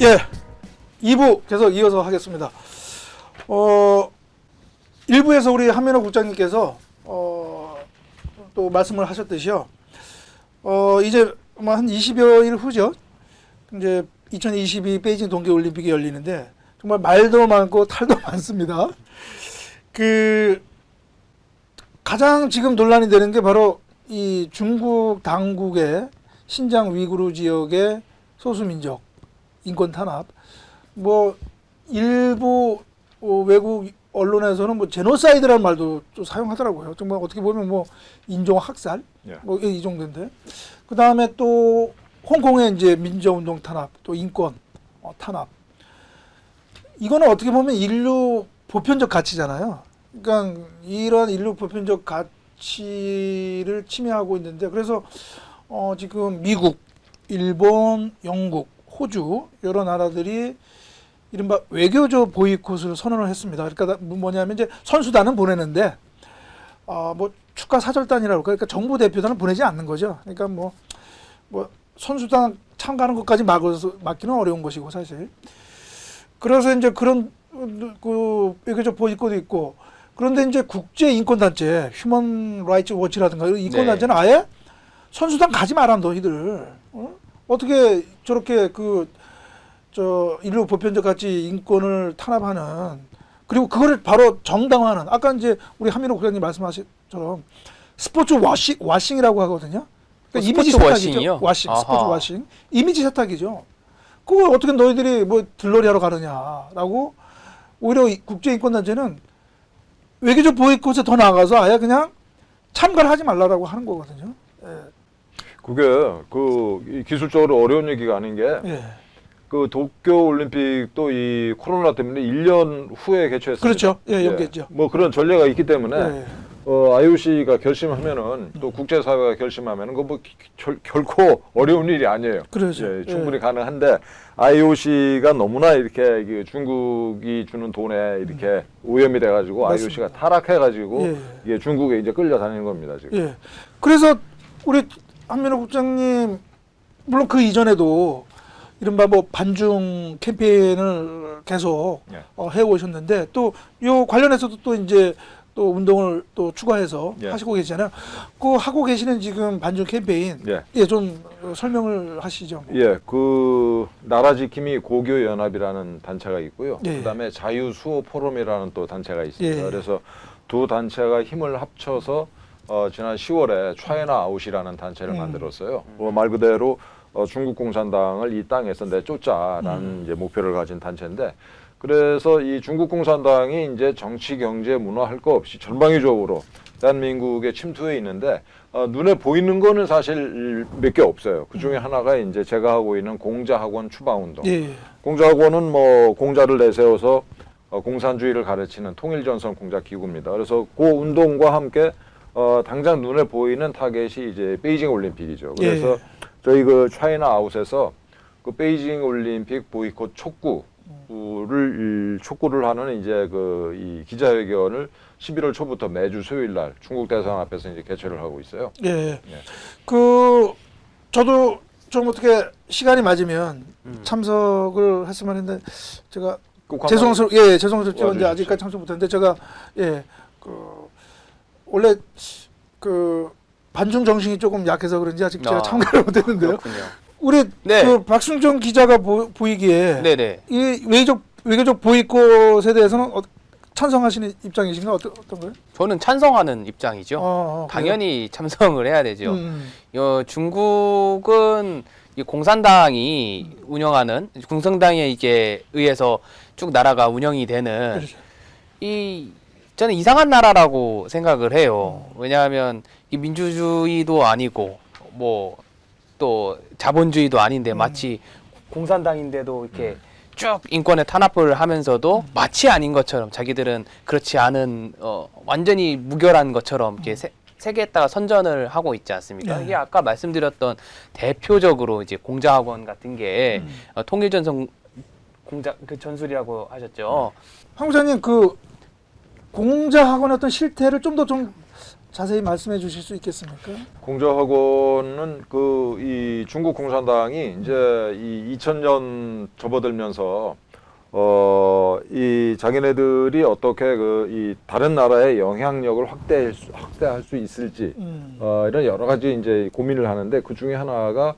예, 2부 계속 이어서 하겠습니다. 1부에서 우리 한민호 국장님께서 또 말씀을 하셨듯이요. 이제 한 20여일 후죠. 이제 2022 베이징 동계올림픽이 열리는데 정말 말도 많고 탈도 많습니다. 그 가장 지금 논란이 되는 게 바로 이 중국 당국의 신장 위구르 지역의 소수민족 인권 탄압. 뭐 일부 외국 언론에서는 뭐 제노사이드라는 말도 좀 사용하더라고요. 정말 어떻게 보면 뭐 인종 학살 뭐 이 정도인데. 그 다음에 또 홍콩의 이제 민주운동 탄압, 또 인권 탄압. 이거는 어떻게 보면 인류 보편적 가치잖아요. 그러니까 이런 인류 보편적 가치를 침해하고 있는데 그래서 지금 미국, 일본, 영국, 호주 여러 나라들이 이른바 외교적 보이콧을 선언을 했습니다. 그러니까 뭐냐면 이제 선수단은 보내는데 뭐 축하 사절단이라고 그러니까 정부 대표단은 보내지 않는 거죠. 그러니까 뭐 선수단 참가하는 것까지 막기는 어려운 것이고 사실. 그래서 이제 그런 그 외교적 보이콧도 있고 그런데 이제 국제 인권 단체 휴먼 라이츠 워치라든가 이런 인권 단체는 아예 선수단 가지 마라 너희들. 어떻게 저렇게 인류 보편적 가치 인권을 탄압하는 그리고 그거를 바로 정당화하는 아까 이제 우리 한민호 국장님 말씀하신처럼 스포츠 와싱이라고 하거든요. 그러니까 이미지 세탁이죠. 스포츠 와싱. 이미지 세탁이죠. 그걸 어떻게 너희들이 뭐 들러리 하러 가느냐라고 오히려 국제 인권 단체는 외교적 보이콧에 더 나아가서 아예 그냥 참가를 하지 말라라고 하는 거거든요. 예. 그게 기술적으로 어려운 얘기가 아닌 게 예. 그 도쿄 올림픽도 이 코로나 때문에 1년 후에 개최했습니다. 그렇죠. 예, 연기했죠. 뭐 그런 전례가 있기 때문에 예. IOC가 결심하면은 또 국제사회가 결심하면은 뭐 결코 어려운 일이 아니에요. 그렇죠. 예, 충분히 가능한데 IOC가 너무나 이렇게 중국이 주는 돈에 이렇게 오염이 돼가지고 맞습니다. IOC가 타락해가지고 예. 이게 중국에 이제 끌려다니는 겁니다 지금. 예. 그래서 우리 한민호 국장님 물론 그 이전에도 이른바 뭐 반중 캠페인을 계속 해오셨는데 또 요 관련해서도 또 이제 또 운동을 또 추가해서 하시고 계시잖아요. 그 하고 계시는 지금 반중 캠페인 좀 설명을 하시죠. 예, 그 나라지킴이 고교연합이라는 단체가 있고요. 그다음에 자유수호 포럼이라는 또 단체가 있습니다. 그래서 두 단체가 힘을 합쳐서 지난 10월에 차이나 아웃이라는 단체를 만들었어요. 말 그대로 중국 공산당을 이 땅에서 내쫓자라는 이제 목표를 가진 단체인데, 그래서 이 중국 공산당이 이제 정치, 경제, 문화 할 거 없이 전방위적으로 대한민국에 침투해 있는데 눈에 보이는 거는 사실 몇 개 없어요. 그 중에 하나가 이제 제가 하고 있는 공자학원 추방운동. 공자학원은 뭐 공자를 내세워서 공산주의를 가르치는 통일전선 공자기구입니다. 그래서 그 운동과 함께 당장 눈에 보이는 타겟이 이제 베이징 올림픽이죠. 그래서 저희 그 차이나 아웃에서 그 베이징 올림픽 보이콧 촉구를 하는 이제 이 기자회견을 11월 초부터 매주 수요일 날 중국 대사관 앞에서 이제 개최를 하고 있어요. 저도 좀 어떻게 시간이 맞으면 참석을 했으면 했는데 제가 죄송스럽지만 이제 아직까지 참석 못했는데 제가 원래 반중 정신이 조금 약해서 그런지 아직 제가 참가를 못했는데요. 우리 그 박순정 기자가 보이기에 이 외교적 보이콧에 대해서는 찬성하시는 입장이신가 어떤가요? 저는 찬성하는 입장이죠. 당연히 참석을 해야 되죠. 중국은 이 공산당이 운영하는 공산당에 이게 의해서 쭉 나라가 운영이 되는 저는 이상한 나라라고 생각을 해요. 왜냐하면 이 민주주의도 아니고 뭐 또 자본주의도 아닌데 마치 공산당인데도 이렇게 쭉 인권에 탄압을 하면서도 마치 아닌 것처럼 자기들은 그렇지 않은 완전히 무결한 것처럼 이렇게 세계에다가 선전을 하고 있지 않습니까? 이게 아까 말씀드렸던 대표적으로 이제 공자학원 같은 게 통일전선 그 전술이라고 하셨죠. 황 부장님 그 공자학원의 어떤 실태를 좀 더 자세히 말씀해 주실 수 있겠습니까? 공자학원은 이 중국 공산당이 이제 이 2000년 접어들면서 이 자기네들이 어떻게 이 다른 나라의 영향력을 확대할 수 있을지 이런 여러 가지 이제 고민을 하는데 그 중에 하나가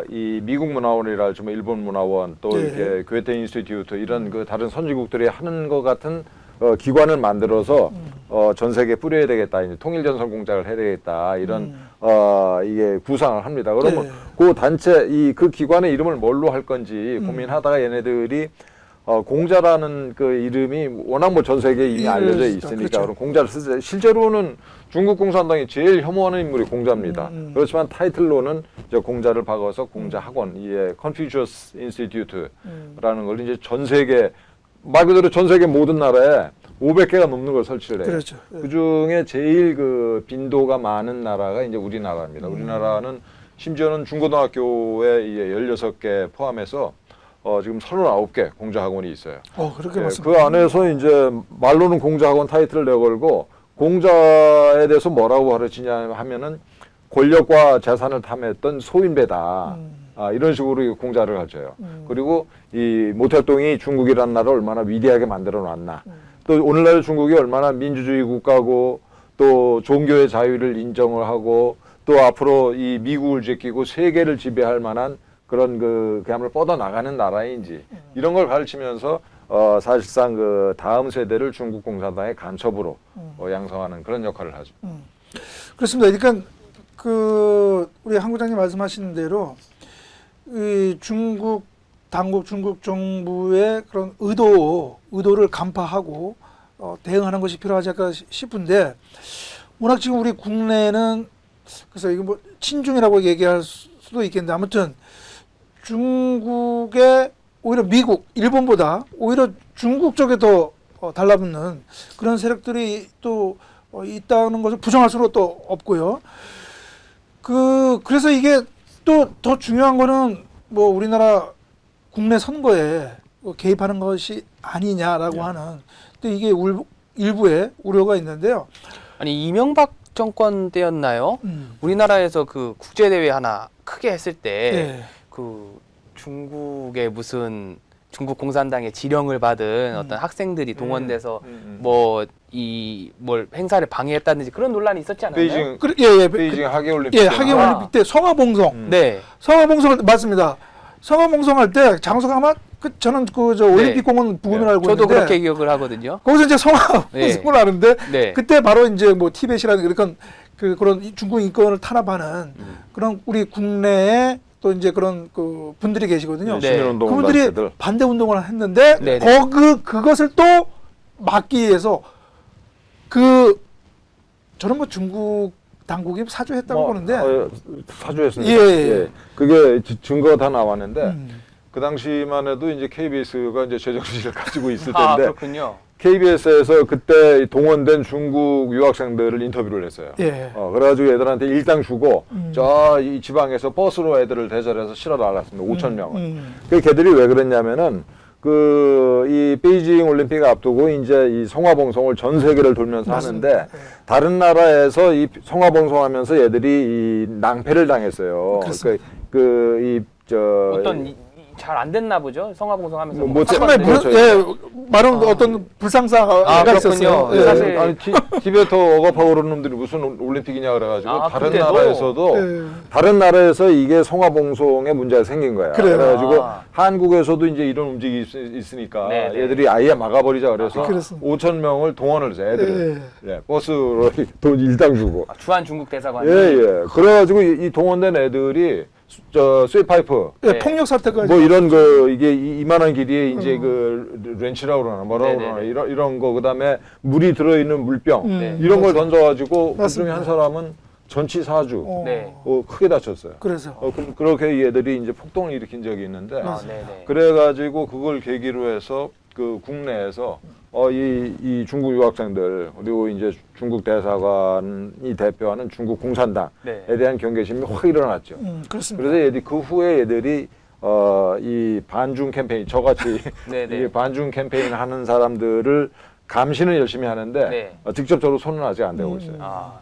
이 미국 문화원이랄지 뭐 일본 문화원 또 네. 이렇게 괴테 인스티튜트 이런 그 다른 선진국들이 하는 것 같은 기관을 만들어서 전 세계에 뿌려야 되겠다, 이제 통일전선 공작을 해야 되겠다 이런 이게 구상을 합니다. 그러면 네. 그 단체 그 기관의 이름을 뭘로 할 건지 고민하다가 얘네들이 공자라는 그 이름이 워낙 뭐 전 세계에 이미 알려져 있으니까 그렇죠. 그럼 공자를 쓰자. 실제로는 중국 공산당이 제일 혐오하는 인물이 공자입니다. 그렇지만 타이틀로는 이제 공자를 박아서 공자학원, 이게 컨퓨셔스 인스티튜트라는 걸 이제 전 세계 말 그대로 전 세계 모든 나라에 500개가 넘는 걸 설치를 해요. 그렇죠. 그 중에 제일 그 빈도가 많은 나라가 이제 우리나라입니다. 우리나라는 심지어는 중고등학교에 이게 16개 포함해서 지금 39개 공자학원이 있어요. 그렇게 예, 맞습니다. 그 안에서 이제 말로는 공자학원 타이틀을 내걸고 공자에 대해서 뭐라고 가르치냐 하면은 권력과 재산을 탐했던 소인배다. 이런 식으로 공자를 가져요. 그리고 이 모택동이 중국이라는 나라를 얼마나 위대하게 만들어 놨나. 또 오늘날 중국이 얼마나 민주주의 국가고 또 종교의 자유를 인정을 하고 또 앞으로 이 미국을 제끼고 세계를 지배할 만한 그런 그야말로 뻗어 나가는 나라인지 이런 걸 가르치면서 사실상 그 다음 세대를 중국 공산당의 간첩으로 양성하는 그런 역할을 하죠. 그렇습니다. 그러니까 우리 한 부장님 말씀하시는 대로 이 중국 당국, 중국 정부의 그런 의도를 간파하고 대응하는 것이 필요하지 않을까 싶은데, 워낙 지금 우리 국내는 그래서 이거 뭐 친중이라고 얘기할 수도 있겠는데, 아무튼 중국의 오히려 미국, 일본보다 오히려 중국 쪽에 더 달라붙는 그런 세력들이 또 있다는 것을 부정할 수는 또 없고요. 그래서 이게 또 더 중요한 거는 뭐 우리나라 국내 선거에 개입하는 것이 아니냐라고 하는 또 이게 일부의 우려가 있는데요. 아니 이명박 정권 때였나요? 우리나라에서 그 국제 대회 하나 크게 했을 때 그 중국의 무슨 중국 공산당의 지령을 받은 어떤 학생들이 동원돼서 뭘 행사를 방해했다든지 그런 논란이 있었지 않았나요? 베이징 하계올림픽. 하계올림픽 때 성화봉송. 네. 성화봉송 맞습니다. 성화봉송할 때 장소가 아마 저는 올림픽공원 부근을 알고 저도 있는데 그렇게 기억을 하거든요. 거기서 이제 성화봉송을 하는데 네. 그때 바로 이제 뭐 티벳이라는 그런 중국 인권을 탄압하는 그런 우리 국내에 또 이제 그런 분들이 계시거든요. 네. 시민운동 그분들이 단체들. 반대 운동을 했는데 네. 그것을 또 막기 위해서 저는 뭐 중국 당국이 사주했다고 보는데 사주했습니다. 예. 그게 증거가 다 나왔는데 그 당시만 해도 이제 KBS가 이제 제정신을 가지고 있을 텐데 그렇군요. KBS에서 그때 동원된 중국 유학생들을 인터뷰를 했어요. 예. 그래가지고 애들한테 일당 주고 이 지방에서 버스로 애들을 대절해서 실어 나갔습니다. 5천 명을. 그 걔들이 왜 그랬냐면은 이 베이징 올림픽 앞두고 이제 이 성화봉송을 전 세계를 돌면서 맞습니다. 하는데 다른 나라에서 이 성화봉송하면서 얘들이 이 낭패를 당했어요. 잘 안 됐나 보죠. 성화봉송하면서 상당히 그렇죠. 많은 어떤 불상사가 있었어요. 그렇군요. 사실 아니 티베트 억압하고 그런 놈들이 무슨 올림픽이냐 그래가지고 다른 그때도? 나라에서도 다른 나라에서 이게 성화봉송에 문제가 생긴 거야. 그래요. 그래가지고 한국에서도 이제 이런 움직임이 있으니까 네네. 얘들이 아예 막아버리자 그래서 그렇습니다. 5천 명을 동원을 해서 애들을 버스로 돈 일당 주고. 주한 중국 대사관이 그래가지고 이 동원된 애들이 쇠파이프 폭력 사태까지 뭐 이런 이게 이만한 길이에 이제 렌치라고 그러나 뭐라고 그러나 이런 거 그다음에 물이 들어있는 물병 이런 걸 던져가지고 그 중에 한 사람은 전치 4주 크게 다쳤어요. 그래서 그렇게 얘들이 이제 폭동을 일으킨 적이 있는데 그래가지고 그걸 계기로 해서 국내에서 이 중국 유학생들 그리고 이제 중국 대사관이 대표하는 중국 공산당에 대한 경계심이 확 일어났죠. 그렇습니다. 그래서 그 후에 얘들이 이 반중 캠페인 저같이 이 반중 캠페인 하는 사람들을 감시는 열심히 하는데 네. 직접적으로 손은 아직 안 대고 있어요. 아.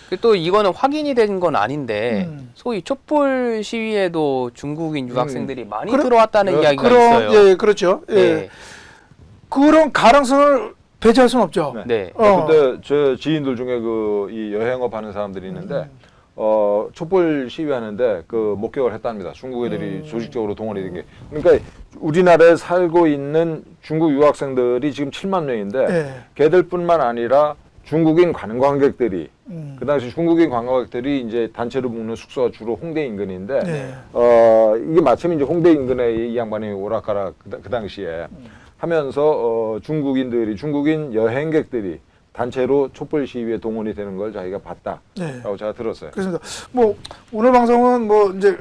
그리고 또 이거는 확인이 된 건 아닌데 소위 촛불 시위에도 중국인 유학생들이 많이 들어왔다는 이야기가 있어요. 예, 그렇죠. 예. 네. 그런 가능성을 배제할 수는 없죠. 네. 근데 제 지인들 중에 그 이 여행업 하는 사람들이 있는데 촛불 시위하는데 그 목격을 했답니다. 중국 애들이 조직적으로 동원이 된 게. 그러니까 우리나라에 살고 있는 중국 유학생들이 지금 7만 명인데 예. 걔들뿐만 아니라 중국인 관광객들이 음. 그 당시 중국인 관광객들이 이제 단체로 묵는 숙소가 주로 홍대 인근인데 네. 이게 마침 이제 홍대 인근에 이 양반이 오락가락 그 당시에 하면서 중국인 여행객들이 단체로 촛불 시위에 동원이 되는 걸 자기가 봤다라고 네. 제가 들었어요. 그래서 뭐 오늘 방송은 뭐 이제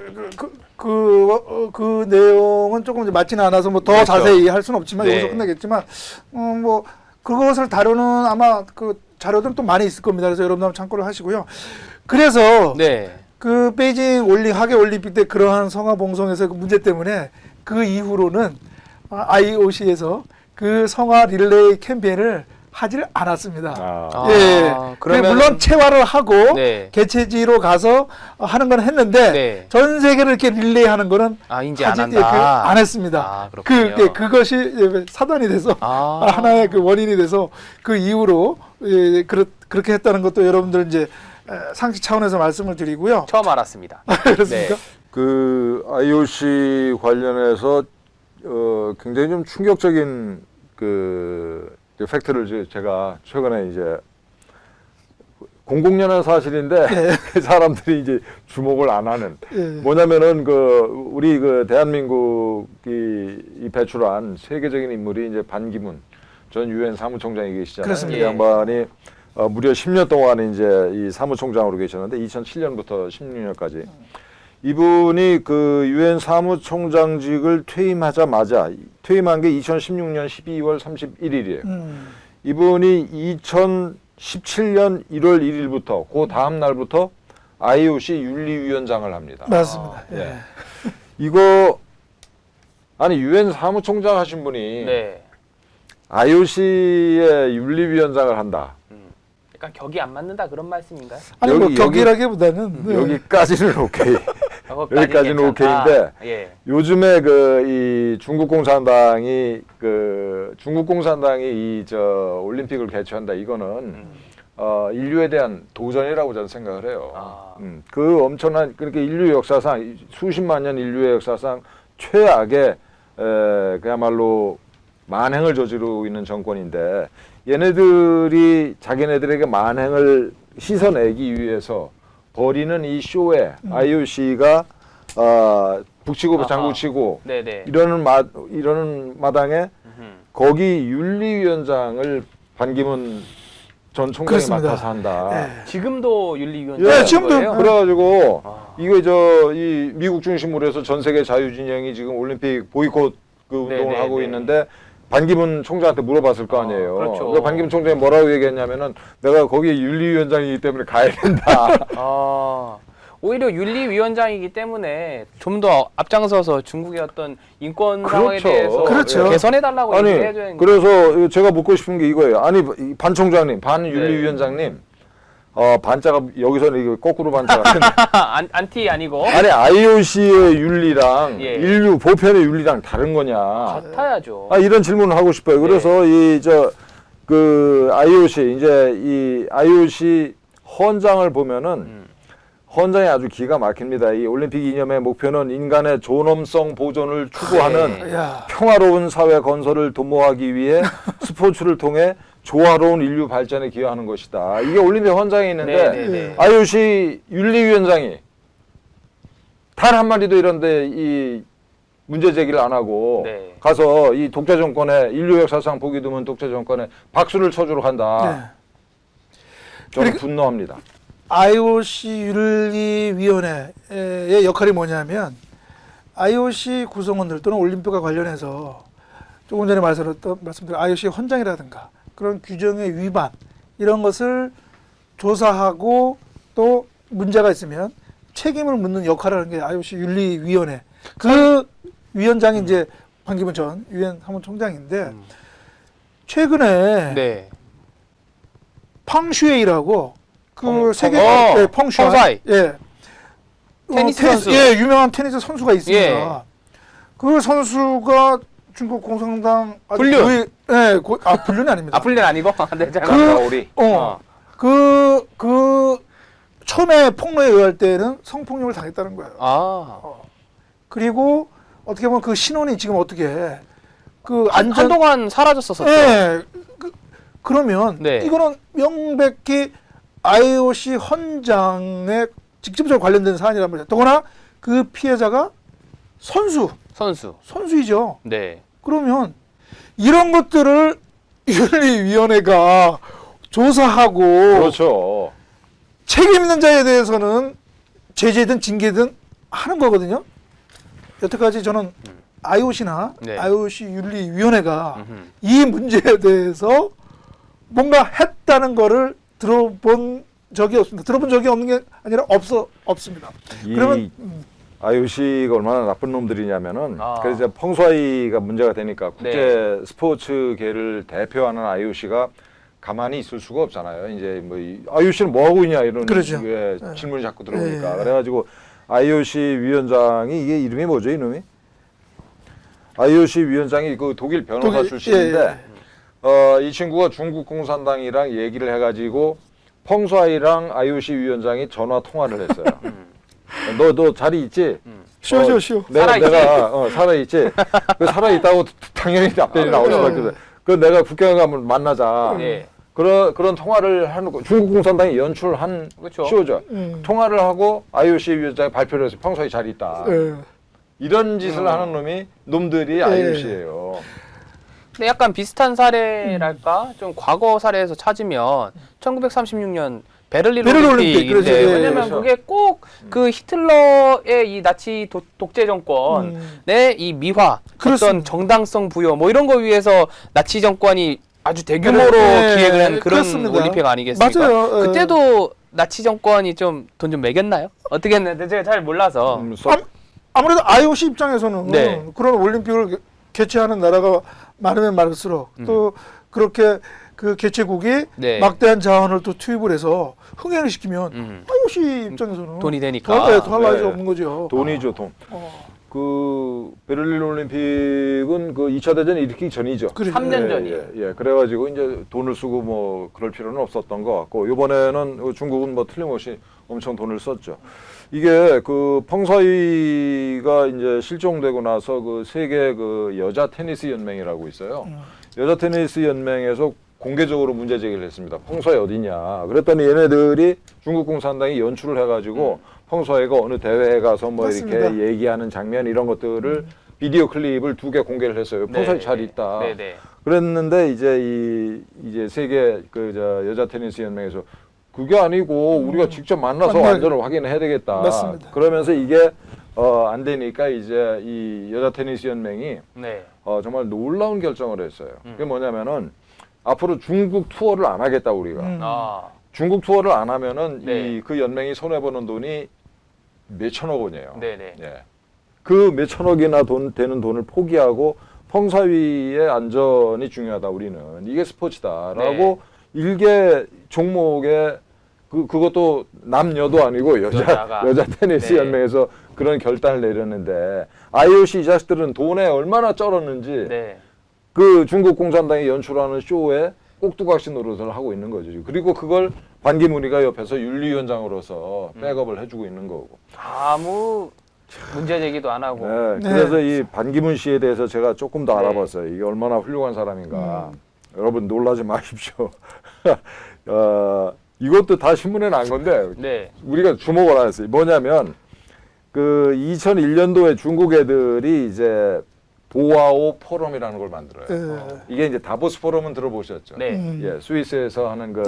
그 내용은 조금 이제 맞지는 않아서 뭐 더 그렇죠. 자세히 할 수는 없지만 네. 여기서 끝내겠지만 뭐 그것을 다루는 아마 그 자료들은 또 많이 있을 겁니다. 그래서 여러분 한번 참고를 하시고요. 그래서 네. 그 베이징 하계 올림픽 때 그러한 성화봉송에서 그 문제 때문에 그 이후로는 IOC에서 그 성화 릴레이 캠페인을 하지를 않았습니다. 아, 예. 그러면 물론 체화를 하고 네. 개최지로 가서 하는 건 했는데 네. 전 세계를 이렇게 릴레이하는 거는 이제 안 하지- 한다. 안 했습니다. 아, 그렇군요. 그것이 사단이 돼서 하나의 그 원인이 돼서 그 이후로 그렇게 했다는 것도 여러분들 이제 상식 차원에서 말씀을 드리고요. 처음 알았습니다. 그렇습니까? 네. 그 IOC 관련해서 굉장히 좀 충격적인 그 팩트를 제가 최근에 이제 공공연한 사실인데 그 사람들이 이제 주목을 안 하는 뭐냐면은 그 우리 그 대한민국이 배출한 세계적인 인물이 이제 반기문 전 유엔 사무총장이 계시잖아요. 그렇습니다. 이 양반이 무려 10년 동안 이제 이 사무총장으로 계셨는데 2007년부터 16년까지 이분이 그 유엔 사무총장직을 퇴임하자마자 퇴임한 게 2016년 12월 31일이에요. 이분이 2017년 1월 1일부터 그 다음 날부터 IOC 윤리위원장을 합니다. 맞습니다. 예. 이거 아니 유엔 사무총장 하신 분이 네. IOC의 윤리위원장을 한다. 약간 격이 안 맞는다 그런 말씀인가요? 아니 뭐 여기- 격이라기보다는 여기까지는 오케이. 여기까지는 괜찮다. 오케이인데 예. 요즘에 그 이 중국 공산당이 이 올림픽을 개최한다 이거는 인류에 대한 도전이라고 저는 생각을 해요. 그 엄청난 그렇게 인류 역사상 수십만 년 인류의 역사상 최악의 그야말로 만행을 저지르고 있는 정권인데 얘네들이 자기네들에게 만행을 씻어내기 위해서 벌이는 이 쇼에 IOC가 북치고 장구치고 네네. 이러는 마당에 거기 윤리위원장을 반기문 전 총장이 그렇습니다. 맡아서 한다. 지금도 윤리위원장. 예, 지금도. 그래가지고 이게 이 미국 중심으로 해서 전 세계 자유진영이 지금 올림픽 보이콧 그 운동을 하고 있는데 반기문 총장한테 물어봤을 거 아니에요. 그렇죠. 그래서 반기문 총장이 뭐라고 얘기했냐면은 내가 거기에 윤리위원장이기 때문에 가야 된다. 오히려 윤리위원장이기 때문에 좀 더 앞장서서 중국의 어떤 인권 상황에 그렇죠. 대해서 그렇죠. 개선해달라고 아니 얘기를 해줘야 되는 그래서 제가 묻고 싶은 게 이거예요. 아니 반 총장님, 반 윤리위원장님, 반자가 여기서는 이거 거꾸로 반자가 안티 아니고 아니 IOC의 윤리랑 예. 인류 보편의 윤리랑 다른 거냐? 같아야죠. 이런 질문을 하고 싶어요. 그래서 그 IOC 이제 이 IOC 헌장을 보면은 헌장이 아주 기가 막힙니다. 이 올림픽 이념의 목표는 인간의 존엄성 보존을 추구하는 야. 평화로운 사회 건설을 도모하기 위해 스포츠를 통해 조화로운 인류 발전에 기여하는 것이다. 이게 올림픽 헌장에 있는데 네네네. IOC 윤리위원장이 단 한마디도 이런데 이 문제 제기를 안 하고 네. 가서 이 독재 정권에 인류 역사상 보기 드문 독재 정권에 박수를 쳐주러 간다. 저는 그리고- 분노합니다. IOC 윤리위원회의 역할이 뭐냐면 IOC 구성원들 또는 올림픽과 관련해서 조금 전에 말씀드린 IOC 헌장이라든가 그런 규정의 위반 이런 것을 조사하고 또 문제가 있으면 책임을 묻는 역할을 하는 게 IOC 윤리위원회. 그 위원장이 이제 반기문 전 유엔 사무총장인데 최근에 네. 팡슈에이라고 그 세계 펑슈아이. 예. 테니스 선수. 예, 유명한 테니스 선수가 있습니다. 예. 그 선수가 중국 공산당 불륜. 불륜이 아닙니다. 불륜 아니고? 네, 잘 우리 그 처음에 폭로에 의할 때는 성폭력을 당했다는 거예요. 그리고 어떻게 보면 그 신원이 지금 어떻게 그 한동안 사라졌었죠. 예. 그러면 네. 이거는 명백히 IOC 헌장에 직접적으로 관련된 사안이란 말이죠. 더구나 그 피해자가 선수이죠. 네. 그러면 이런 것들을 윤리위원회가 조사하고 그렇죠. 책임 있는 자에 대해서는 제재든 징계든 하는 거거든요. 여태까지 저는 IOC나 네. IOC 윤리위원회가 이 문제에 대해서 뭔가 했다는 거를 들어본 적이 없습니다. 들어본 적이 없는 게 아니라 없습니다. 그러면 IOC가 얼마나 나쁜 놈들이냐면은 그래서 이제 펑수아이가 문제가 되니까 국제 스포츠계를 대표하는 IOC가 가만히 있을 수가 없잖아요. 이제 뭐 IOC는 뭐 하고 있냐 이런 그렇죠. 질문이 자꾸 들어오니까 그래가지고 IOC 위원장이 이게 이름이 뭐죠, 이놈이? IOC 위원장이 그 독일 변호사 출신인데 이 친구가 중국 공산당이랑 얘기를 해가지고 펑수아이랑 IOC 위원장이 전화 통화를 했어요. 너 자리 있지? 쉬어. 내가 살아있지? 그 살아있다고 당연히 답변이 나올 수밖에 없어요. 그 내가 국경에 가면 만나자. 네. 그런 통화를 하는 거. 중국 공산당이 연출한 쇼죠. 통화를 하고 IOC 위원장이 발표를 해서 펑수아이 자리 있다. 이런 짓을 하는 놈들이 IOC예요. 근데 약간 비슷한 사례랄까? 좀 과거 사례에서 찾으면 1936년 베를린 올림픽인데 그렇죠. 왜냐면 그게 꼭 그 히틀러의 이 나치 독재 정권의 이 미화, 어떤 정당성 부여 뭐 이런 거 위해서 나치 정권이 아주 대규모로 기획을 한 그런 그렇습니다. 올림픽 아니겠습니까? 맞아요. 그때도 나치 정권이 좀 돈 좀 매겼나요? 어떻게 했는데 제가 잘 몰라서. 아무래도 IOC 입장에서는 네. 그런 올림픽을 개최하는 나라가 많으면 많을수록 또 그렇게 그 개최국이 막대한 자원을 또 투입을 해서 흥행을 시키면 IOC 입장에서는 돈이 되니까 더 나아질 수 없는 거죠. 돈이죠, 돈. 그 베를린 올림픽은 그 2차 대전 일으키기 전이죠. 3년 전이에요. 예. 그래가지고 이제 돈을 쓰고 뭐 그럴 필요는 없었던 것 같고 이번에는 중국은 뭐 틀림없이 엄청 돈을 썼죠. 이게 그 펑사이가 이제 실종되고 나서 그 세계 그 여자 테니스 연맹이라고 있어요. 여자 테니스 연맹에서 공개적으로 문제 제기를 했습니다. 펑사이 어디냐. 그랬더니 얘네들이 중국 공산당이 연출을 해가지고 펑사이가 어느 대회에 가서 뭐 맞습니다. 이렇게 얘기하는 장면 이런 것들을 비디오 클립을 2개 공개를 했어요. 펑사이 잘 있다. 그랬는데 이제 세계 그 여자 테니스 연맹에서 그게 아니고 우리가 직접 만나서 안전을 확인해야 되겠다. 맞습니다. 그러면서 이게 안 되니까 이제 이 여자 테니스 연맹이 정말 놀라운 결정을 했어요. 그게 뭐냐면은 앞으로 중국 투어를 안 하겠다 우리가. 중국 투어를 안 하면은 그 연맹이 손해 보는 돈이 몇천억 원이에요. 예. 그 몇천억이나 되는 돈을 포기하고 펑사위의 안전이 중요하다 우리는. 이게 스포츠다라고 일개 종목에 그것도 남녀도 아니고 여자 테니스 연맹에서 그런 결단을 내렸는데 IOC 이 자식들은 돈에 얼마나 쩔었는지 그 중국 공산당이 연출하는 쇼에 꼭두각시 노릇을 하고 있는 거죠. 그리고 그걸 반기문이가 옆에서 윤리위원장으로서 백업을 해주고 있는 거고. 아무 문제 제기도 안 하고. 그래서 이 반기문 씨에 대해서 제가 조금 더 알아봤어요. 이게 얼마나 훌륭한 사람인가. 여러분 놀라지 마십시오. 이것도 다 신문에 난 건데 우리가 주목을 안 했어요. 뭐냐면 그 2001년도에 중국 애들이 이제 보아오 포럼이라는 걸 만들어요. 이게 이제 다보스 포럼은 들어보셨죠? 예, 스위스에서 하는 그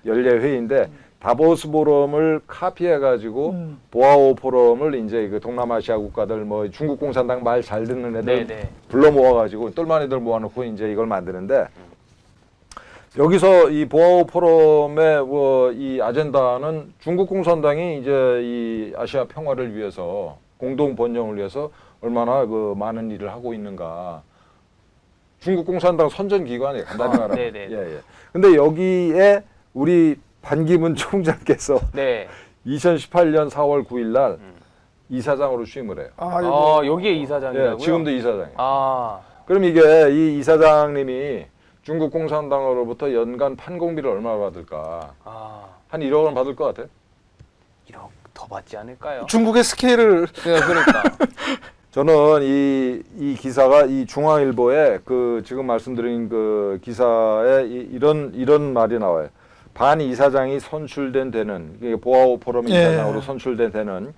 연례 회의인데 다보스 포럼을 카피해가지고 보아오 포럼을 이제 그 동남아시아 국가들 뭐 중국 공산당 말 잘 듣는 애들 불러 모아가지고 똘만 애들 모아놓고 이제 이걸 만드는데 여기서 이 보아오 포럼의 이 아젠다는 중국 공산당이 이제 이 아시아 평화를 위해서 공동 번영을 위해서 얼마나 그 많은 일을 하고 있는가. 중국 공산당 선전 기관이에요. 간단히 말하면. 네네. 예. 근데 여기에 우리 반기문 총장께서 네. 2018년 4월 9일 날 이사장으로 취임을 해요. 여기에 이사장이라고요? 예, 지금도 이사장이에요. 아, 그럼 이게 이 이사장님이 중국 공산당으로부터 연간 판공비를 얼마 받을까? 한 1억 원 받을 것 같아? 1억 더 받지 않을까요? 중국의 스케일을 그러니까. 저는 이 기사가 이 중앙일보에 그 지금 말씀드린 그 기사에 이런 말이 나와요. 반 이사장이 선출된 데는 이게 보아오 포럼 이사장으로 선출된 데는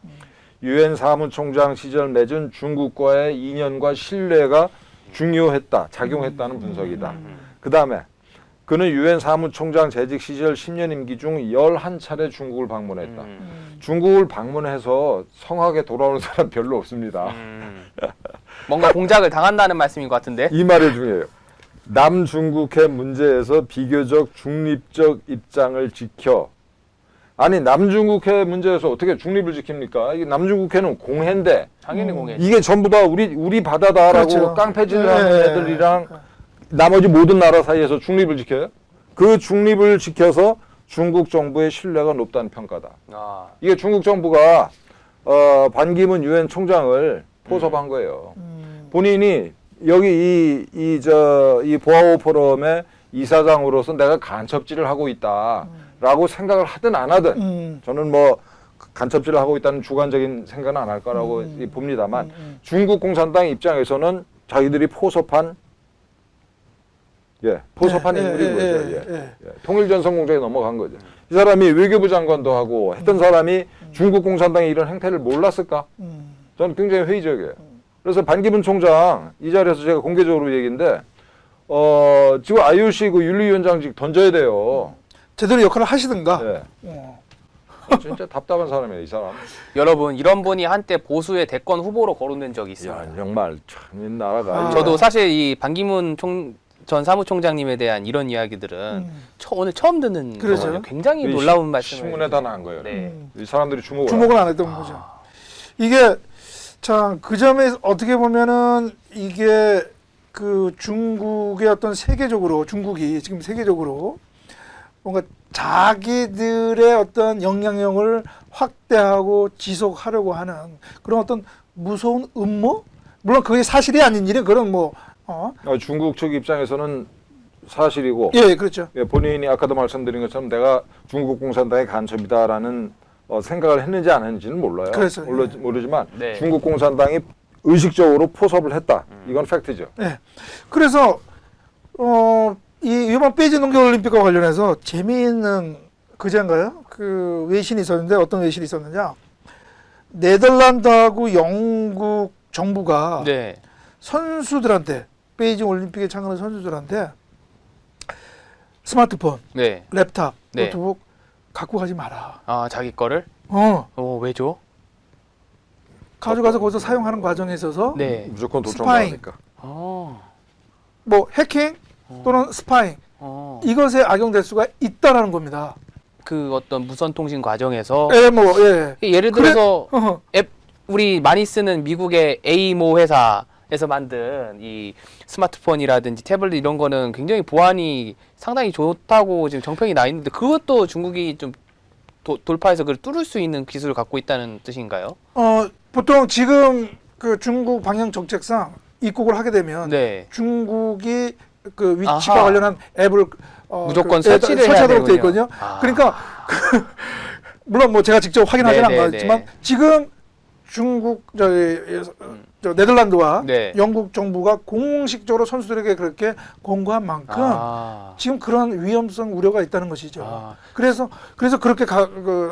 유엔 사무총장 시절 맺은 중국과의 인연과 신뢰가 중요했다, 작용했다는 분석이다. 그 다음에 그는 유엔 사무총장 재직 시절 10년 임기 중 11차례 중국을 방문했다. 중국을 방문해서 성하게 돌아오는 사람 별로 없습니다. 뭔가 공작을 당한다는 말씀인 것 같은데. 이 말이 중요해요. 남중국해 문제에서 비교적 중립적 입장을 지켜. 아니 남중국해 문제에서 어떻게 중립을 지킵니까? 이게 남중국해는 공해인데 당연히 공해. 이게 전부 다 우리 바다다라고 그렇죠. 깡패질하는 애들이랑 나머지 모든 나라 사이에서 중립을 지켜요? 그 중립을 지켜서 중국 정부의 신뢰가 높다는 평가다. 이게 중국 정부가 반기문 유엔 총장을 포섭한 거예요. 본인이 여기 이 보아오 포럼의 이사장으로서 내가 간첩질을 하고 있다라고 생각을 하든 안 하든 저는 뭐 간첩질을 하고 있다는 주관적인 생각은 안 할 거라고 봅니다만 중국 공산당 입장에서는 자기들이 포섭한 인물인 거죠. 통일전선 공작에 넘어간 거죠. 이 사람이 외교부 장관도 하고 했던 사람이 중국 공산당의 이런 행태를 몰랐을까? 저는 굉장히 회의적이에요. 그래서 반기문 총장 이 자리에서 제가 공개적으로 얘기인데 지금 IOC 그 윤리위원장직 던져야 돼요. 제대로 역할을 하시든가. 진짜 답답한 사람이에요, 이 사람. 여러분, 이런 분이 한때 보수의 대권 후보로 거론된 적이 있어요. 야, 정말 참 이 나라가. 저도 사실 이 반기문 전 사무총장님에 대한 이런 이야기들은 오늘 처음 듣는 그렇죠. 거거든요. 굉장히 놀라운 말씀을. 신문에 다 나온 거예요. 네. 이 사람들이 주목을 안 했던 거죠. 이게 참 그 점에 어떻게 보면은 이게 그 중국의 어떤 중국이 지금 세계적으로 뭔가 자기들의 어떤 영향력을 확대하고 지속하려고 하는 그런 어떤 무서운 음모? 물론 그게 사실이 아닌 일은 그런 중국 측 입장에서는 사실이고, 예, 그렇죠. 예, 본인이 아까도 말씀드린 것처럼 내가 중국 공산당의 간첩이다라는 생각을 했는지 안 했는지는 몰라요. 모르지만 네. 중국 공산당이 의식적으로 포섭을 했다. 이건 팩트죠. 네. 그래서 이번 베이징 동계올림픽과 관련해서 재미있는 그제인가요? 그 외신이 있었는데 어떤 외신이 있었느냐? 네덜란드하고 영국 정부가 네. 선수들한테 베이징 올림픽에 참가하는 선수들한테 스마트폰, 네. 랩탑, 네. 노트북 갖고 가지 마라. 자기 거를? 왜죠? 가져가서 거기서 사용하는 과정에 있어서 네. 무조건 스파잉. 도청당하니까. 뭐 해킹 또는 스파잉 이것에 악용될 수가 있다라는 겁니다. 그 어떤 무선 통신 과정에서 예를 들어서 앱 우리 많이 쓰는 미국의 A모 회사에서 만든 이 스마트폰이라든지 태블릿 이런 거는 굉장히 보안이 상당히 좋다고 지금 정평이 나 있는데 그것도 중국이 좀 돌파해서 그걸 뚫을 수 있는 기술을 갖고 있다는 뜻인가요? 보통 지금 그 중국 방역 정책상 입국을 하게 되면 네. 중국이 그 위치와 관련한 앱을 무조건 설치를 해야 설치하도록 되어 되군요. 있거든요. 그러니까 물론 뭐 제가 직접 확인하지는 않았지만 지금 중국 저 네덜란드와 네. 영국 정부가 공식적으로 선수들에게 그렇게 공고한 만큼 지금 그런 위험성 우려가 있다는 것이죠. 그래서 그렇게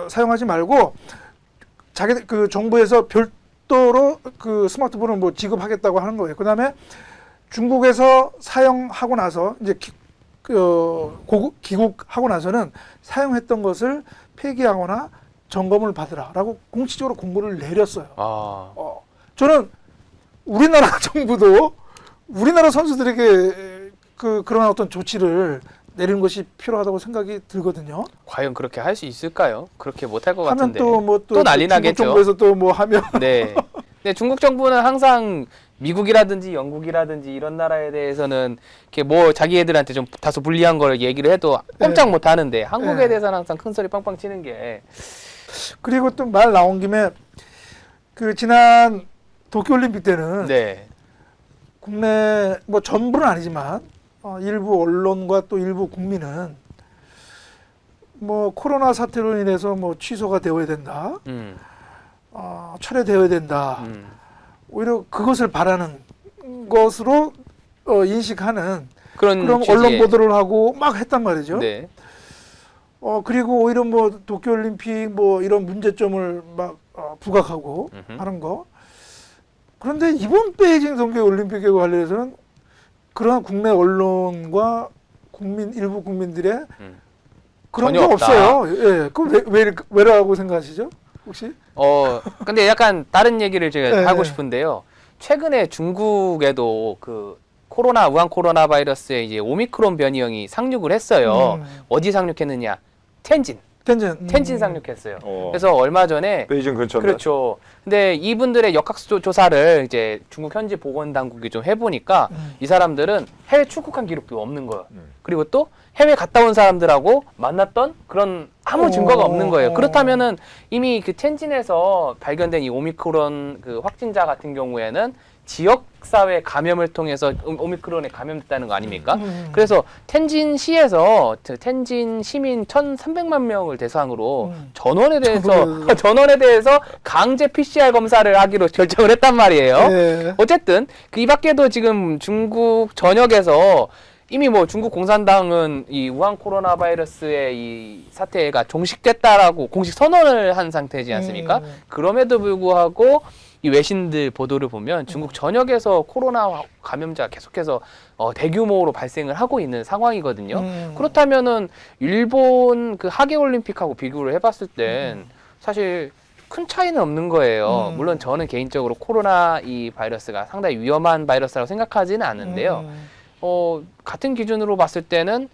사용하지 말고 자기 그 정부에서 별도로 그 스마트폰을 뭐 지급하겠다고 하는 거예요. 그다음에 중국에서 사용하고 나서 이제 귀국하고 나서는 사용했던 것을 폐기하거나 점검을 받으라라고 공식적으로 공고를 내렸어요. 저는 우리나라 정부도 우리나라 선수들에게 그런 어떤 조치를 내리는 것이 필요하다고 생각이 들거든요. 과연 그렇게 할 수 있을까요? 그렇게 못할 것 하면 같은데. 또 난리 나겠죠. 중국 정부에서 또 뭐 하면. 네. 근데 중국 정부는 항상 미국이라든지 영국이라든지 이런 나라에 대해서는 이렇게 뭐 자기 애들한테 좀 다소 불리한 걸 얘기를 해도 꼼짝 못 하는데 한국에 대해서는 항상 큰 소리 빵빵 치는 게. 그리고 또 말 나온 김에 그 지난 도쿄올림픽 때는 네. 국내 뭐 전부는 아니지만 일부 언론과 또 일부 국민은 뭐 코로나 사태로 인해서 뭐 취소가 되어야 된다, 철회되어야 된다. 오히려 그것을 바라는 것으로 인식하는 그런 취지의- 언론 보도를 하고 막 했단 말이죠. 네. 그리고 오히려 뭐 도쿄올림픽 뭐 이런 문제점을 막 부각하고 하는 거. 그런데 이번 베이징 동계올림픽에 관련해서는 그런 국내 언론과 일부 국민들의 그런 게 전혀 없다. 없어요. 예, 그럼 왜라고 생각하시죠? 혹시? 근데 약간 다른 얘기를 제가 네. 하고 싶은데요. 최근에 중국에도 그 우한 코로나 바이러스의 이제 오미크론 변이형이 상륙을 했어요. 어디 상륙했느냐? 텐진 상륙했어요. 그래서 얼마 전에 베이징 근처인데. 그렇죠. 근데 이분들의 역학수 조사를 이제 중국 현지 보건 당국이 좀 해보니까 이 사람들은 해외 출국한 기록도 없는 거예요. 그리고 또 해외 갔다 온 사람들하고 만났던 그런 아무 증거가 없는 거예요. 그렇다면은 이미 그 텐진에서 발견된 이 오미크론 그 확진자 같은 경우에는 지역사회 감염을 통해서 오미크론에 감염됐다는 거 아닙니까? 그래서 텐진시에서 텐진 시민 1,300만 명을 대상으로 전원에 대해서 강제 PCR 검사를 하기로 결정을 했단 말이에요. 네. 어쨌든 이 밖에도 지금 중국 전역에서 이미 뭐 중국 공산당은 이 우한 코로나 바이러스의 이 사태가 종식됐다라고 공식 선언을 한 상태지 않습니까? 그럼에도 불구하고 이 외신들 보도를 보면 중국 전역에서 코로나 감염자 계속해서 대규모로 발생을 하고 있는 상황이거든요. 그렇다면은 일본 그 하계 올림픽하고 비교를 해봤을 땐 사실 큰 차이는 없는 거예요. 물론 저는 개인적으로 코로나 이 바이러스가 상당히 위험한 바이러스라고 생각하지는 않는데요. 같은 기준으로 봤을 때는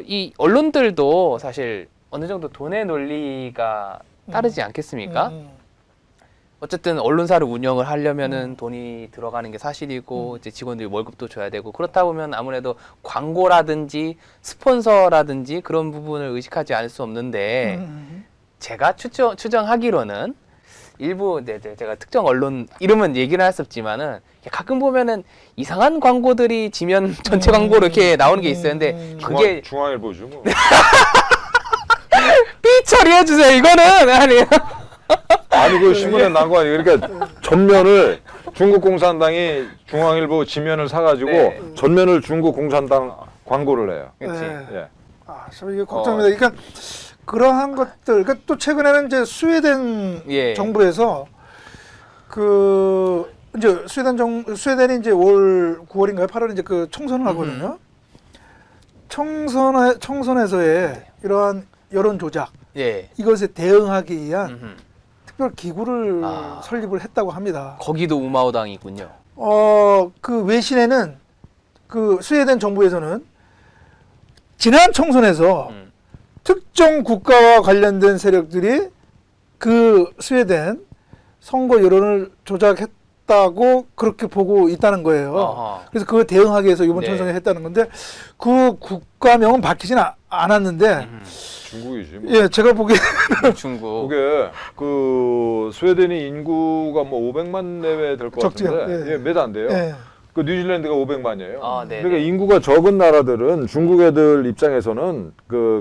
이 언론들도 사실 어느 정도 돈의 논리가 따르지 않겠습니까? 어쨌든 언론사를 운영을 하려면은 돈이 들어가는 게 사실이고 이제 직원들이 월급도 줘야 되고 그렇다 보면 아무래도 광고라든지 스폰서라든지 그런 부분을 의식하지 않을 수 없는데 제가 추정하기로는 일부 제가 특정 언론 이름은 얘기를 할 수 없지만은 가끔 보면은 이상한 광고들이 지면 전체 광고로 이렇게 나오는 게 있어요. 근데 그게 중앙일보죠 뭐. 삐 처리해 주세요. 이거는 아니 그 신문에 난 거 아니에요. 그러니까 전면을 중국 공산당이 중앙일보 지면을 사가지고 네. 전면을 중국 공산당 광고를 해요. 그렇지. 네. 예. 참 이게 걱정입니다. 그러니까 그러한 것들, 그러니까 또 최근에는 이제 스웨덴 예. 정부에서 그 이제 스웨덴이 이제 올 9월인가요? 8월 이제 그 총선을 하거든요. 총선에서의 이러한 여론 조작 예. 이것에 대응하기 위한 특별 기구를 아. 설립을 했다고 합니다. 거기도 우마오당이 있군요. 그 외신에는 그 스웨덴 정부에서는 지난 총선에서 특정 국가와 관련된 세력들이 그 스웨덴 선거 여론을 조작했다고 그렇게 보고 있다는 거예요. 어허. 그래서 그거 대응하기 위해서 이번 네. 총선에 했다는 건데 그 국가명은 밝히지는 않았는데 중국이지 뭐. 예, 제가 보기에 중국. 그게 그 스웨덴이 인구가 뭐 500만 내외 될 것 적지요. 같은데 예. 몇 안 돼요. 예. 그 뉴질랜드가 500만이에요. 아, 네. 그러니까 인구가 적은 나라들은 중국 애들 입장에서는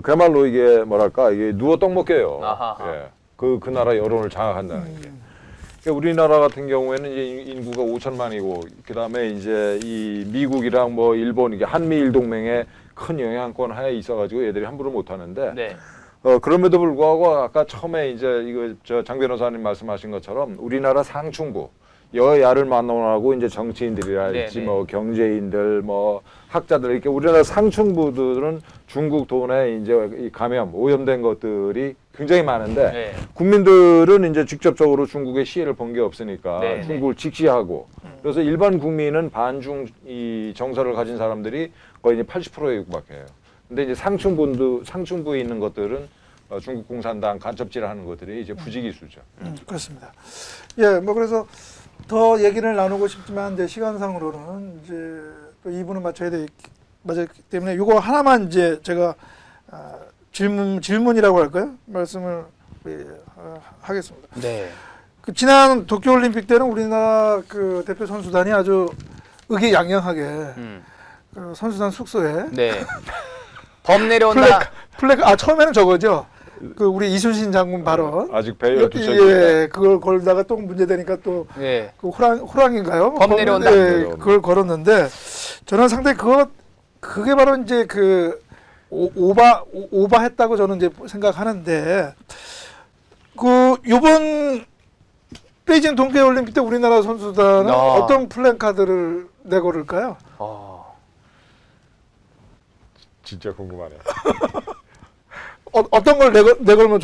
그야말로 이게 뭐랄까 이게 누워 떡 먹게요. 아하하. 예. 그 나라 여론을 장악한다는 게. 그러니까 우리나라 같은 경우에는 이제 인구가 5천만이고 그다음에 이제 이 미국이랑 뭐 일본 이게 한미일 동맹에 큰 영향권 하에 있어가지고 얘들이 함부로 못 하는데. 네. 그럼에도 불구하고 아까 처음에 이제 이거 장 변호사님 말씀하신 것처럼 우리나라 상층부 여야를 만나고 이제 정치인들이랄지 네, 네. 뭐 경제인들 뭐 학자들 이렇게 우리나라 상층부들은 중국 돈에 이제 이 감염 오염된 것들이 굉장히 많은데 네. 국민들은 이제 직접적으로 중국의 시혜를 본 게 없으니까 네, 중국을 직시하고 그래서 일반 국민은 반중 이 정서를 가진 사람들이 거의 이제 80%에 육박해요. 근데 이제 상층부에 있는 것들은 중국 공산당 간첩질하는 것들이 이제 부지기수죠. 그렇습니다. 예, 뭐 그래서 더 얘기를 나누고 싶지만 이제 시간상으로는 이제 또 2부는 맞았기 때문에 이거 하나만 이제 제가 질문이라고 할까요? 말씀을 하겠습니다. 네. 그 지난 도쿄올림픽 때는 우리나라 그 대표 선수단이 아주 의기양양하게 그 선수단 숙소에 네. 범 내려온다. 플래카 처음에는 저거죠. 그 우리 이순신 장군 발언. 아직 배열 두척이 예, 그걸 걸다가 또 문제되니까 또 네. 그 호랑인가요? 범 내려온다. 예, 그걸 걸었는데 저는 상당히 그게 바로 이제 그 오바했다고 저는 이제 생각하는데 그 요번 베이징 동계올림픽 때 우리나라 선수단은 어떤 플랜카드를 내걸을까요? 진짜 궁금하네요. 어떤 걸 내걸면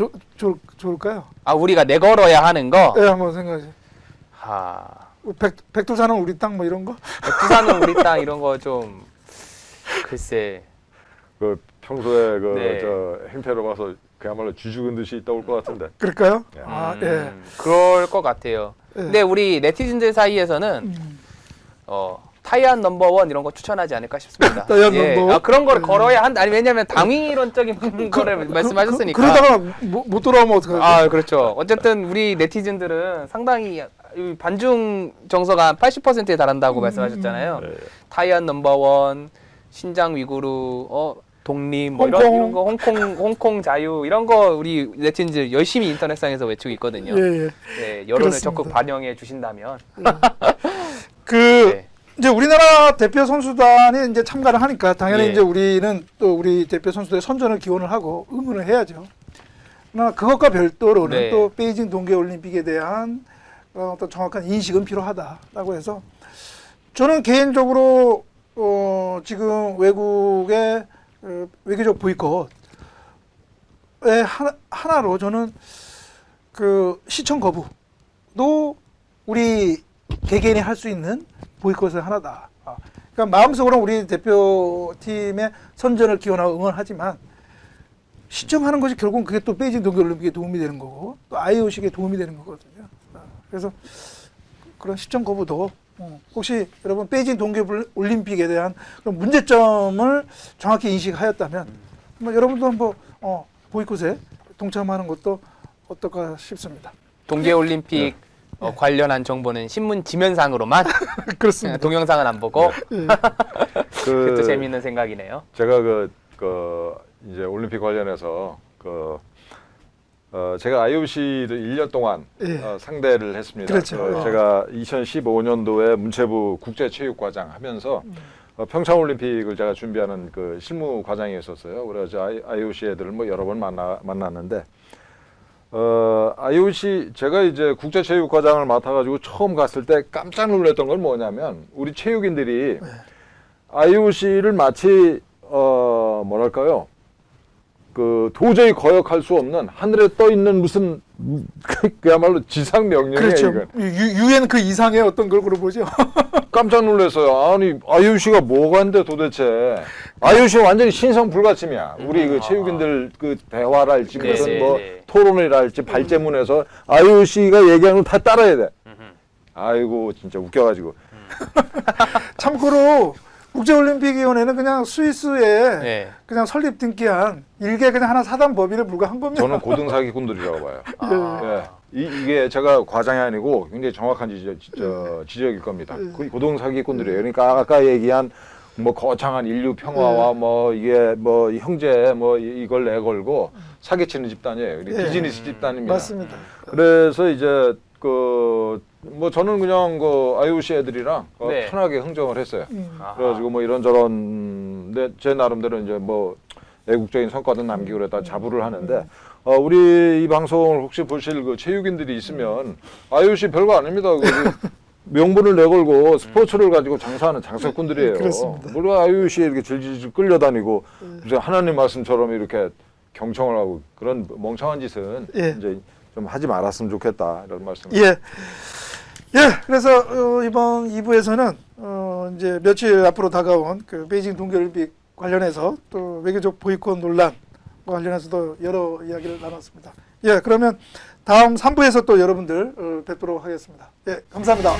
좋을까요? 아, 우리가 내걸어야 하는 거. 예, 한번 생각해. 하. 백두산은 우리 땅 뭐 이런 거? 부산은 우리 땅 이런 거 좀 글쎄. 그 평소에 네. 저 행태로 봐서 그야말로 쥐죽은 듯이 있다 올 것 같은데. 그럴까요? 예. 예. 그럴 것 같아요. 예. 근데 우리 네티즌들 사이에서는 타이안 넘버원 이런 거 추천하지 않을까 싶습니다. 타이안 넘버원? 그런 거를 걸어야 한다. 아니 왜냐면 당위론적인 거를 말씀하셨으니까. 그러다가 못 돌아오면 어떡하죠? 아, 그렇죠. 어쨌든 우리 네티즌들은 상당히 이 반중 정서가 80%에 달한다고 말씀하셨잖아요. 네. 타이안 넘버원, 신장 위구르, 독립, 뭐 이런 거, 홍콩 자유 이런 거 우리 네티즌들 열심히 인터넷상에서 외치고 있거든요. 예. 네, 여론을 그렇습니다. 적극 반영해 주신다면. 그 이제 우리나라 대표 선수단이 이제 참가를 하니까 당연히 예. 이제 우리는 또 우리 대표 선수들의 선전을 기원을 하고 응원을 해야죠. 그러나 그것과 별도로는 네. 또 베이징 동계올림픽에 대한 어떤 정확한 인식은 필요하다라고 해서 저는 개인적으로 지금 외국의 외교적 보이콧의 하나로 저는 그 시청 거부도 우리 개개인이 할 수 있는 보이콧의 하나다. 그러니까 마음속으로는 우리 대표팀의 선전을 기원하고 응원하지만 시청하는 것이 결국은 그게 또 베이징 동계올림픽에 도움이 되는 거고 또 IOC에 도움이 되는 거거든요. 그래서 그런 시청 거부도 혹시 여러분 베이징 동계올림픽에 대한 그런 문제점을 정확히 인식하였다면 여러분도 한번 보이콧에 동참하는 것도 어떨까 싶습니다. 동계올림픽 관련한 정보는 신문 지면상으로만 그렇습니다. 동영상은 안 보고 예. 그것도 재미있는 생각이네요. 제가 이제 올림픽 관련해서 제가 IOC를 1년 동안 예. 상대를 했습니다. 그렇죠. 제가 2015년도에 문체부 국제체육과장 하면서 평창올림픽을 제가 준비하는 그 실무과장이었었어요. 그래서 IOC 애들을 뭐 여러 번 만났는데 IOC 제가 이제 국제체육과장을 맡아가지고 처음 갔을 때 깜짝 놀랐던 건 뭐냐면 우리 체육인들이 IOC를 마치 뭐랄까요? 그 도저히 거역할 수 없는 하늘에 떠 있는 무슨 그야말로 지상 명령이에요. 그렇죠. 이건. 유엔 그 이상의 어떤 걸 보죠. 깜짝 놀랐어요. 아니 IOC가 뭐가 한데 도대체 IOC 완전히 신성 불가침이야. 우리 그 체육인들 그 대화랄지 네, 무슨 네, 뭐 네. 토론이랄지 발제문에서 IOC가 얘기하는 거 다 따라야 돼. 아이고 진짜 웃겨가지고. 참고로 국제올림픽위원회는 그냥 스위스에 네. 그냥 설립 등기한 일개 그냥 하나 사단 법인에 불과한 겁니다. 저는 고등 사기꾼들이라고 봐요. 아. 예. 이게 제가 과장이 아니고 굉장히 정확한 지적일 겁니다. 고등 사기꾼들이에요. 그러니까 아까 얘기한 뭐 거창한 인류 평화와 뭐 이게 뭐 형제 뭐 이걸 내걸고 사기치는 집단이에요. 비즈니스 집단입니다. 맞습니다. 그래서 이제 뭐 저는 그냥 IOC 애들이랑 네. 편하게 흥정을 했어요. 아하. 그래가지고 뭐 이런저런 제 나름대로 이제 뭐 애국적인 성과도 남기고 그랬다 자부를 하는데 우리 이 방송을 혹시 보실 그 체육인들이 있으면 IOC 별거 아닙니다. 명분을 내걸고 스포츠를 가지고 장사하는 장사꾼들이에요. 그렇습니다. 우리가 IOC에 이렇게 질질 끌려다니고 무슨 하나님 말씀처럼 이렇게 경청을 하고 그런 멍청한 짓은 예. 이제 좀 하지 말았으면 좋겠다 이런 말씀을. 예. 그래서 이번 2부에서는 이제 며칠 앞으로 다가온 그 베이징 동계올림픽 관련해서 또 외교적 보이콧 논란 관련해서도 여러 이야기를 나눴습니다. 예, 그러면 다음 3부에서 또 여러분들 뵙도록 하겠습니다. 예, 감사합니다.